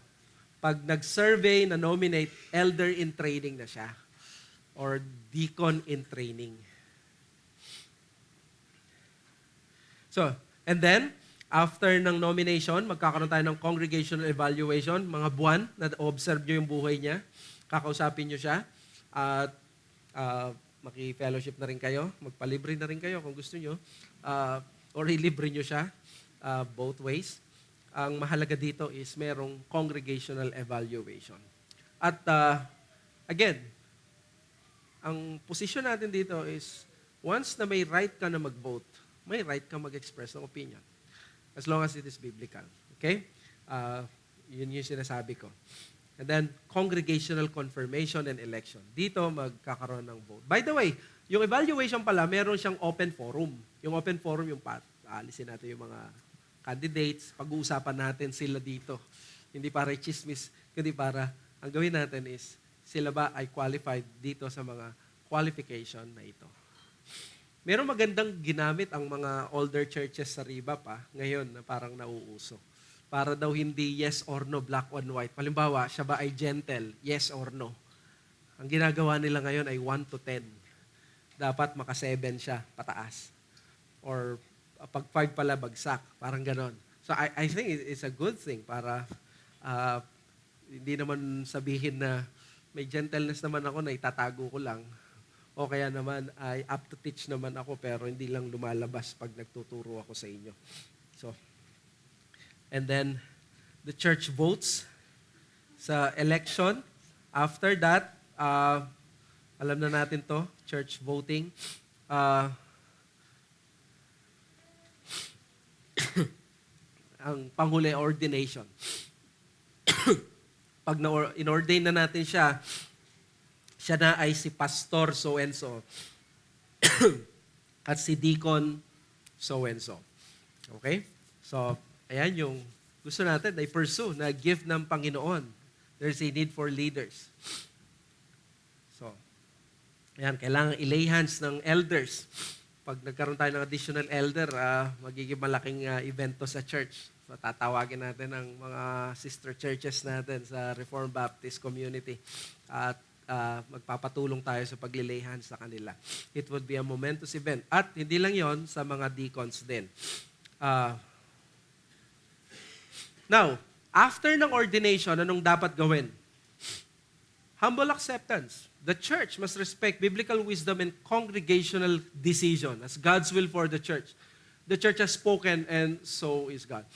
Pag nag-survey na nominate, elder in training na siya. Or deacon in training. So, and then, after ng nomination, magkakaroon tayo ng congregational evaluation, mga buwan na observe nyo yung buhay niya, kakausapin nyo siya, at maki-fellowship na rin kayo, magpalibre na rin kayo kung gusto nyo, or ilibre nyo siya, both ways. Ang mahalaga dito is merong congregational evaluation. At again, ang posisyon natin dito is, once na may right ka na mag-vote, may right ka mag-express ng opinion. As long as it is biblical. Okay? Yun yung sinasabi ko. And then, congregational confirmation and election. Dito, magkakaroon ng vote. By the way, yung evaluation pala, meron siyang open forum. Yung open forum, yung alisin natin yung mga candidates, pag-uusapan natin sila dito. Hindi para chismis, kundi para, ang gawin natin is, sila ba ay qualified dito sa mga qualification na ito. Meron magandang ginamit ang mga older churches sa Riba pa, ngayon na parang nauuso. Para daw hindi yes or no, black on white. Halimbawa, siya ba ay gentle, yes or no. Ang ginagawa nila ngayon ay 1 to 10. Dapat maka 7 siya, pataas. Or pag 5 pala, bagsak. Parang ganon. So I think it's a good thing para hindi naman sabihin na may gentleness naman ako na itatago ko lang. O kaya naman ay up to teach naman ako pero hindi lang lumalabas pag nagtuturo ako sa inyo. So, and then the church votes sa election. After that, alam na natin to, church voting. Ang panghuli, ordination. Pag in-ordain na natin siya, siya na ay si pastor so-and-so at si deacon so-and-so. Okay? So, ayan yung gusto natin na i-pursue, na gift ng Panginoon. There's a need for leaders. So, ayan, kailangan i-lay hands ng elders. Pag nagkaroon tayo ng additional elder, magiging malaking event to sa church. So, tatawagin natin ang mga sister churches natin sa Reformed Baptist community. At magpapatulong tayo sa paglilay hands sa kanila. It would be a momentous event. At hindi lang yon sa mga deacons din. Now, after ng ordination, anong dapat gawin? Humble acceptance. The church must respect biblical wisdom and congregational decision as God's will for the church. The church has spoken and so is God.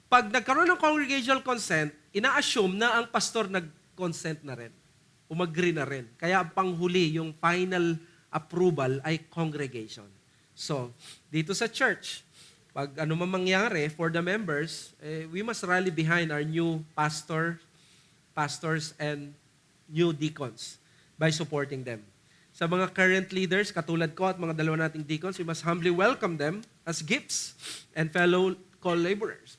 Pag nagkaroon ng congregational consent, ina-assume na ang pastor nag-consent na rin. Umagri na rin. Kaya ang panghuli, yung final approval ay congregation. So, dito sa church, pag ano man mangyari for the members, we must rally behind our new pastors and new deacons by supporting them. Sa mga current leaders, katulad ko at mga dalawa nating deacons, we must humbly welcome them as gifts and fellow laborers.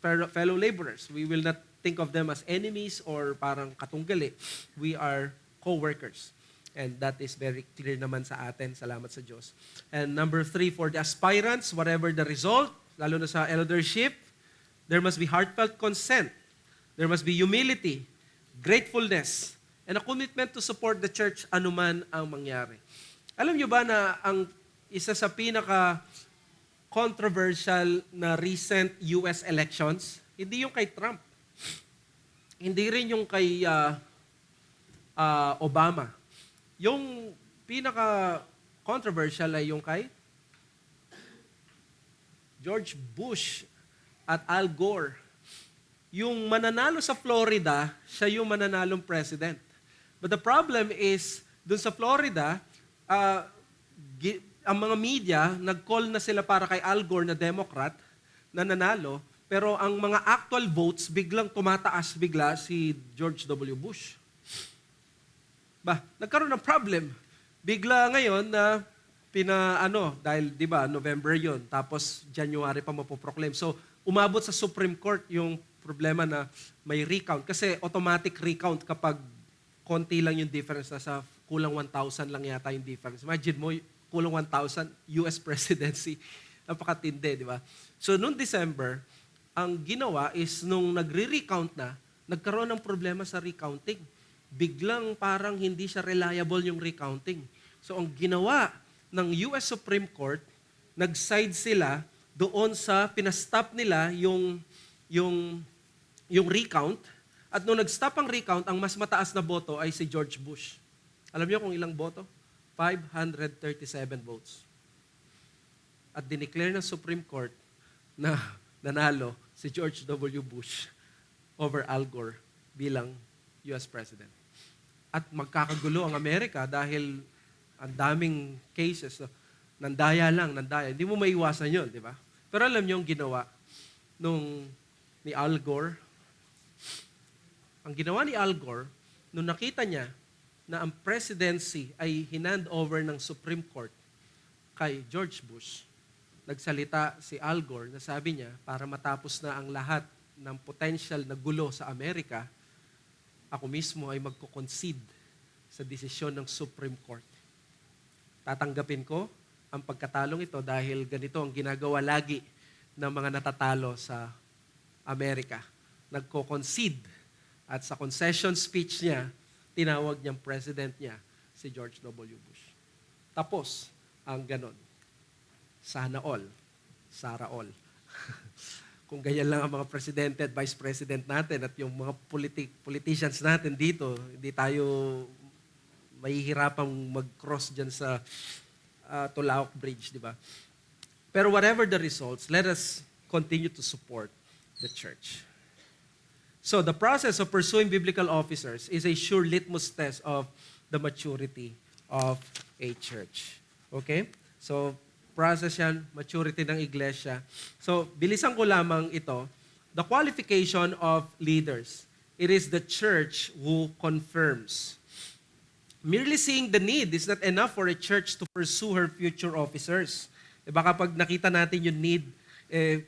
We will not think of them as enemies or parang katunggali. We are co-workers. And that is very clear naman sa atin. Salamat sa Diyos. And number 3, for the aspirants, whatever the result, lalo na sa eldership, there must be heartfelt consent. There must be humility, gratefulness, and a commitment to support the church anuman ang mangyari. Alam niyo ba na ang isa sa pinaka-controversial na recent US elections, hindi yung kay Trump, hindi rin yung kay Obama. Yung pinaka-controversial ay yung kay George Bush at Al Gore. Yung mananalo sa Florida, siya yung mananalong president. But the problem is, dun sa Florida, ang mga media, nag-call na sila para kay Al Gore na Democrat, na nanalo, pero ang mga actual votes, biglang tumataas bigla si George W. Bush. Nagkaroon ng problem. Bigla ngayon na dahil 'di ba, November 'yon, tapos January pa mapoproclaim. So, umabot sa Supreme Court yung problema na may recount kasi automatic recount kapag konti lang yung difference, sa kulang 1,000 lang yata yung difference. Imagine mo, kulang 1,000 US presidency. Napakatindi, 'di ba? So, noong December, ang ginawa is nung nagre-recount na, nagkaroon ng problema sa recounting. Biglang parang hindi siya reliable yung recounting. So ang ginawa ng US Supreme Court, nag-side sila doon sa pinastop nila yung recount. At nung nag-stop ang recount, ang mas mataas na boto ay si George Bush. Alam niyo kung ilang boto? 537 votes. At dineclare ng Supreme Court na nanalo si George W. Bush over Al Gore bilang US President. At magkakagulo ang Amerika dahil ang daming cases. Nandaya. Hindi mo maiwasan yun, di ba? Pero alam niyo yung ginawa ni Al Gore? Ang ginawa ni Al Gore, nung nakita niya na ang presidency ay hinand over ng Supreme Court kay George Bush, nagsalita si Al Gore na sabi niya, para matapos na ang lahat ng potential na gulo sa Amerika, ako mismo ay magko-concede sa desisyon ng Supreme Court. Tatanggapin ko ang pagkatalong ito dahil ganito ang ginagawa lagi ng mga natatalo sa Amerika. Nagko-concede at sa concession speech niya, tinawag niyang president niya si George W. Bush. Tapos ang ganon. Sana all. Sara all. Kung ganyan lang ang mga presidente at vice president natin at yung mga politicians natin dito, hindi tayo mahihirapang mag-cross dyan sa Tulaok Bridge, di ba? Pero whatever the results, let us continue to support the church. So the process of pursuing biblical officers is a sure litmus test of the maturity of a church. Okay? So, process yan, maturity ng iglesia. So, bilisan ko lamang ito. The qualification of leaders. It is the church who confirms. Merely seeing the need is not enough for a church to pursue her future officers. Baka pag nakita natin yung need,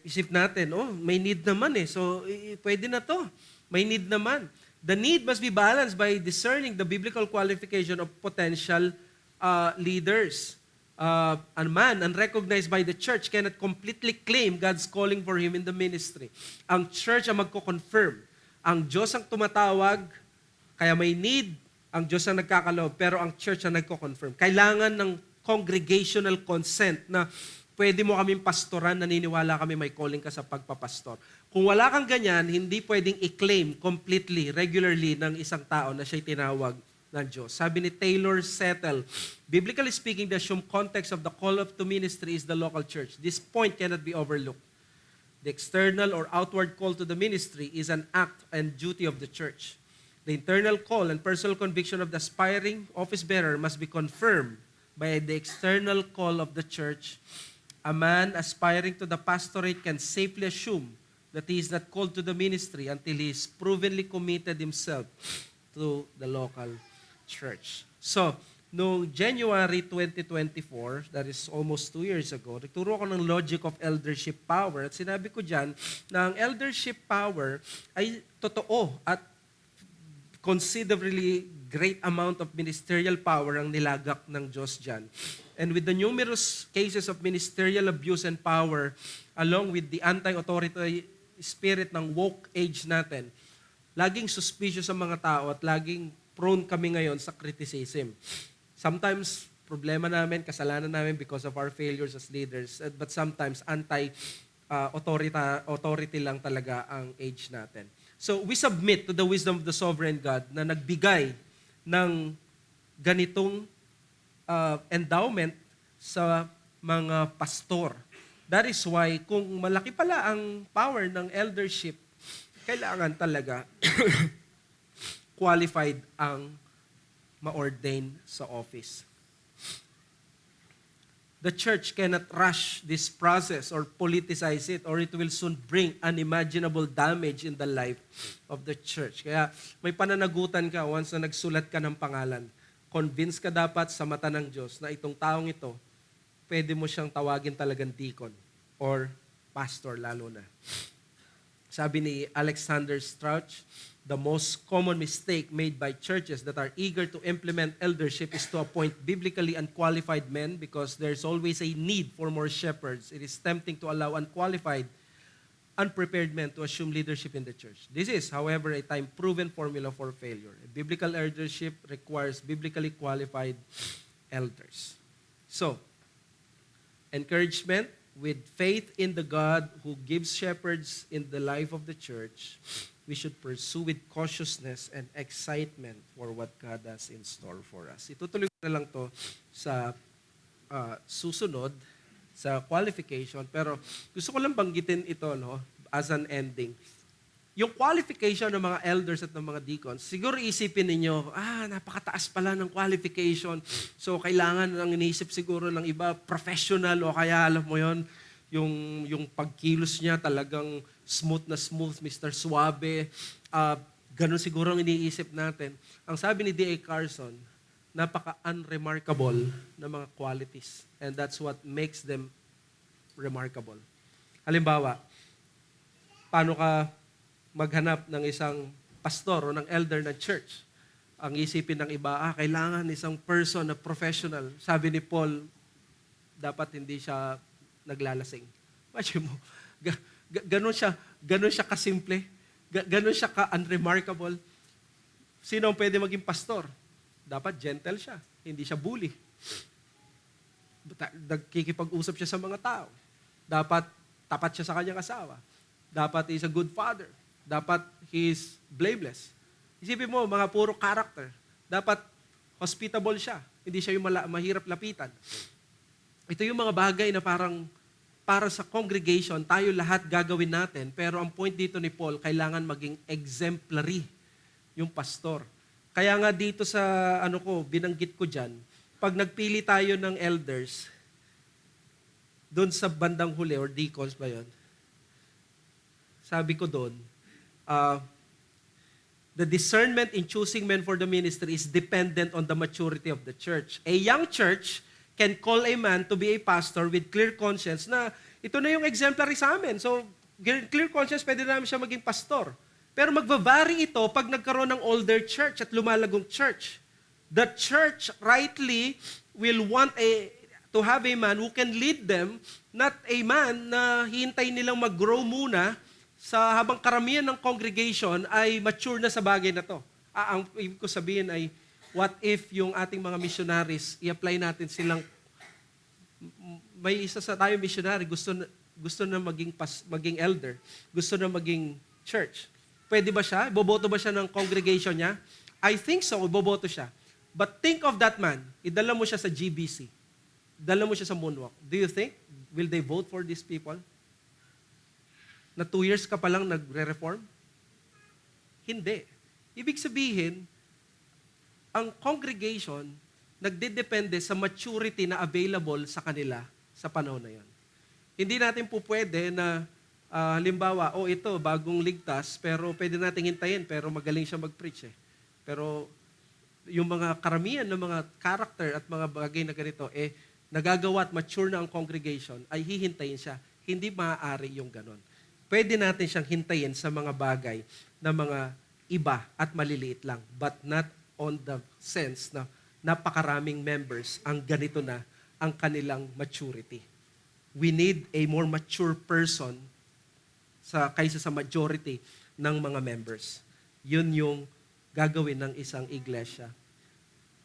isip natin, may need naman so pwede na to. May need naman. The need must be balanced by discerning the biblical qualification of potential leaders. A man unrecognized by the church cannot completely claim God's calling for him in the ministry. Ang church ang magko-confirm. Ang Diyos ang tumatawag, kaya may need, ang Diyos ang nagkakaloob, pero ang church ang nagko-confirm. Kailangan ng congregational consent na pwede mo kaming pastoran, naniniwala kami may calling ka sa pagpapastor. Kung wala kang ganyan, hindi pwedeng i-claim completely, regularly ng isang tao na siya'y tinawag ng Diyos. Sabi ni Taylor Settle, biblically speaking, the assumed context of the call to ministry is the local church. This point cannot be overlooked. The external or outward call to the ministry is an act and duty of the church. The internal call and personal conviction of the aspiring office bearer must be confirmed by the external call of the church. A man aspiring to the pastorate can safely assume that he is not called to the ministry until he is provenly committed himself to the local church. So, noong January 2024, that is almost 2 years ago, nagturo ko ng logic of eldership power at sinabi ko dyan na ang eldership power ay totoo at considerably great amount of ministerial power ang nilagak ng Diyos dyan. And with the numerous cases of ministerial abuse and power, along with the anti-authority spirit ng woke age natin, laging suspicious ang mga tao at laging prone kami ngayon sa criticism. Sometimes, problema namin, kasalanan namin because of our failures as leaders, but sometimes authority lang talaga ang age natin. So, we submit to the wisdom of the sovereign God na nagbigay ng ganitong endowment sa mga pastor. That is why, kung malaki pala ang power ng eldership, kailangan talaga qualified ang ma-ordain sa office. The church cannot rush this process or politicize it, or it will soon bring unimaginable damage in the life of the church. Kaya may pananagutan ka once na nagsulat ka ng pangalan. Convince ka dapat sa mata ng Diyos na itong taong ito, pwede mo siyang tawagin talagang deacon or pastor lalo na. Sabi ni Alexander Strauch, the most common mistake made by churches that are eager to implement eldership is to appoint biblically unqualified men because there's always a need for more shepherds. It is tempting to allow unqualified, unprepared men to assume leadership in the church. This is, however, a time-proven formula for failure. Biblical eldership requires biblically qualified elders. So, encouragement with faith in the God who gives shepherds in the life of the church, we should pursue with cautiousness and excitement for what God has in store for us. Itutuloy ko na lang to sa susunod, sa qualification, pero gusto ko lang banggitin ito as an ending. Yung qualification ng mga elders at ng mga deacons, siguro isipin ninyo, napakataas pala ng qualification. So, kailangan ang iniisip siguro ng iba, professional o kaya alam mo yon yung pagkilos niya talagang smooth na smooth, Mr. Suave. Ganun siguro ang iniisip natin. Ang sabi ni D.A. Carson, napaka-unremarkable na mga qualities. And that's what makes them remarkable. Halimbawa, paano ka maghanap ng isang pastor o ng elder ng church? Ang isipin ng iba, kailangan isang person na professional. Sabi ni Paul, dapat hindi siya naglalasing. Imagine mo, ganun siya kasimple, ganun siya ka-unremarkable. Sino ang pwede maging pastor? Dapat gentle siya, hindi siya bully. Nagkikipag-usap siya sa mga tao. Dapat tapat siya sa kanyang asawa. Dapat he's a good father. Dapat he's blameless. Isipin mo, mga puro character. Dapat hospitable siya. Hindi siya yung mahirap lapitan. Ito yung mga bagay na parang para sa congregation, tayo lahat gagawin natin. Pero ang point dito ni Paul, kailangan maging exemplary yung pastor. Kaya nga dito sa binanggit ko dyan, pag nagpili tayo ng elders, doon sa bandang huli, or deacons ba yun? Sabi ko doon, the discernment in choosing men for the ministry is dependent on the maturity of the church. A young church can call a man to be a pastor with clear conscience na ito na yung exemplary sa amin. So, clear conscience, pwede namin siya maging pastor. Pero magbavari ito pag nagkaroon ng older church at lumalagong church. The church rightly will want to have a man who can lead them, not a man na hintay nilang mag-grow muna sa habang karamihan ng congregation ay mature na sa bagay na to. Ang ibig ko sabihin ay, what if yung ating mga missionaries, i-apply natin silang, may isa sa tayo missionary, gusto na maging elder, gusto na maging church. Pwede ba siya? Boboto ba siya ng congregation niya? I think so, boboto siya. But think of that man, idala mo siya sa GBC, idala mo siya sa Moonwalk. Do you think, will they vote for these people? na 2 years ka pa lang nagre-reform? Hindi. Ibig sabihin, ang congregation nagdedepende sa maturity na available sa kanila sa panahon na yon. Hindi natin po pwede na halimbawa, ito, bagong ligtas, pero pwede nating hintayin, pero magaling siya mag-preach eh. Pero yung mga karamihan ng mga character at mga bagay na ganito, nagagawa at mature na ang congregation, ay hihintayin siya. Hindi maaari yung ganon. Pwede natin siyang hintayin sa mga bagay na mga iba at maliliit lang, but not on the sense na napakaraming members ang ganito na ang kanilang maturity. We need a more mature person kaysa sa majority ng mga members. Yun yung gagawin ng isang iglesia.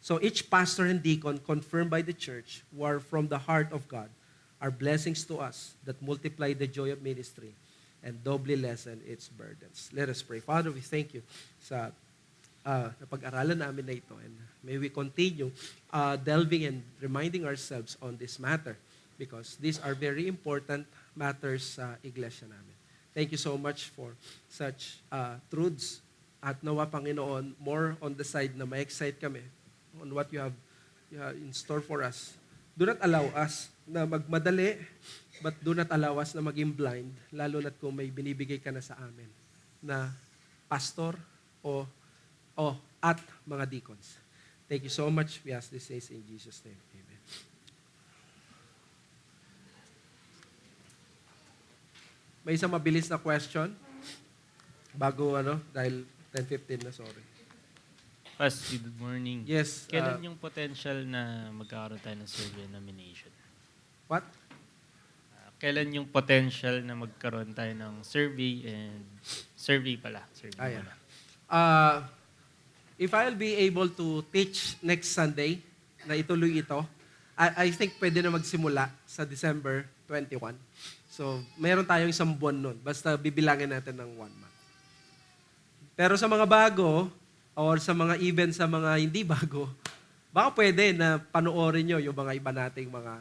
So each pastor and deacon confirmed by the church who are from the heart of God are blessings to us that multiply the joy of ministry and doubly lessen its burdens. Let us pray. Father, we thank you sa napag-aralan namin na ito, and may we continue delving and reminding ourselves on this matter because these are very important matters sa iglesia namin. Thank you so much for such truths at nawa, Panginoon, more on the side na ma-excite kami on what you have in store for us. Do not allow us na magmadali, but do not allow us na maging blind, lalo na't kung may binibigay ka na sa amin na pastor at mga deacons. Thank you so much. We ask this in Jesus' name. Amen. May isang mabilis na question bago dahil 10:15 na, sorry. Pastor, good morning. Yes. Kailan yung potential na magkakaroon tayo ng survey nomination? What? Kailan yung potential na magkaroon tayo ng survey pala? Yeah. If I'll be able to teach next Sunday, na ituloy ito, I think pwede na magsimula sa December 21. So, mayroon tayong isang buwan nun. Basta bibilangin natin ng 1 month. Pero sa mga bago, or sa mga events sa mga hindi bago, baka pwede na panoorin nyo yung mga iba nating mga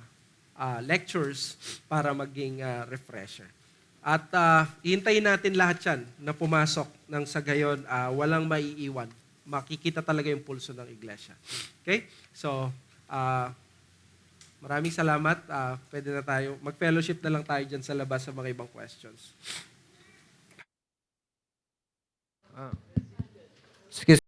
lectures para maging refresher. At hintayin natin lahat yan na pumasok ng sa gayon, walang maiiwan. Makikita talaga yung pulso ng iglesia. Okay? So, maraming salamat. Pwede na tayo, mag-fellowship na lang tayo dyan sa labas sa mga ibang questions. Excuse